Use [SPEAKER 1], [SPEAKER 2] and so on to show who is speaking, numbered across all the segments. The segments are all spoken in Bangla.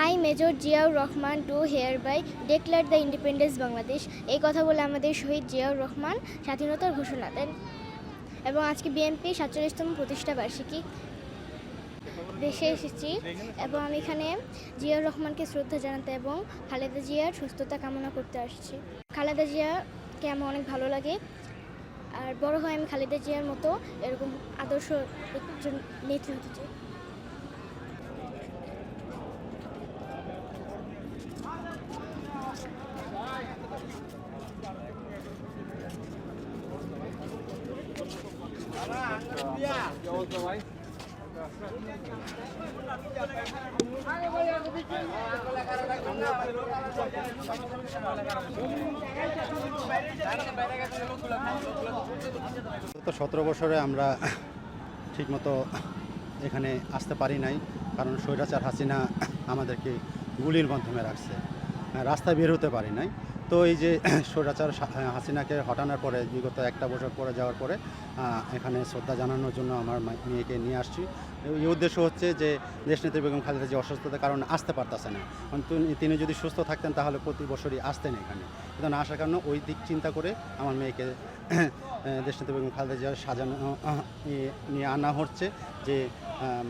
[SPEAKER 1] I Major Ziaur Rahman do hereby declare the independence Bangladesh. এই কথা বলে আমাদের শহীদ জিয়াউর রহমান স্বাধীনতার ঘোষণা দেন এবং আজকে বিএনপি 47তম প্রতিষ্ঠা বার্ষিকী। দেশে এসেছি এবং আমি এখানে জিয়াউর রহমানকে শ্রদ্ধা জানাতে এবং খালেদা জিয়ার সুস্থতা কামনা করতে আসছি। খালেদা জিয়াকে আমার অনেক ভালো লাগে, আর বড় হয় আমি খালেদা জিয়ার মতো এরকম আদর্শ একজন নেত্রী হতে চাই।
[SPEAKER 2] তো 17 বছরে আমরা ঠিকমতো এখানে আসতে পারি নাই, কারণ স্বৈরাচার হাসিনা আমাদেরকে গুলির মাধ্যমে রাখছে, রাস্তায় বের হতে পারি নাই। তো এই যে স্বৈরাচার হাসিনাকে হটানোর পরে বিগত একটা বছর পরে যাওয়ার পরে এখানে শ্রদ্ধা জানানোর জন্য আমার মেয়েকে নিয়ে আসছি। এই উদ্দেশ্য হচ্ছে যে দেশনেত্রী বেগম খালেদা যে অসুস্থতার কারণে আসতে পারতেছে না, তিনি যদি সুস্থ থাকতেন তাহলে প্রতি বছরই আসতেন এখানে, কিন্তু না আসার কারণে ওই দিক চিন্তা করে আমার মেয়েকে দেশনেত্রী বেগম খালেদা জিয়ার সাজানো নিয়ে আনা হচ্ছে, যে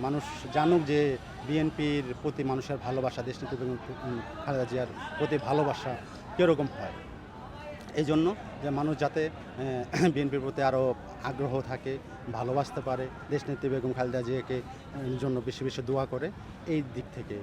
[SPEAKER 2] মানুষ জানুক যে বিএনপির প্রতি মানুষের ভালোবাসা, দেশনেত্রী বেগম খালেদা জিয়ার প্রতি ভালোবাসা কীরকম হয়। এই জন্য যে মানুষ যাতে বিএনপির প্রতি আরও আগ্রহ থাকে, ভালোবাসতে পারে, দেশনেত্রী বেগম খালেদা জিয়াকে জন্য বেশি বেশি দোয়া করে, এই দিক থেকে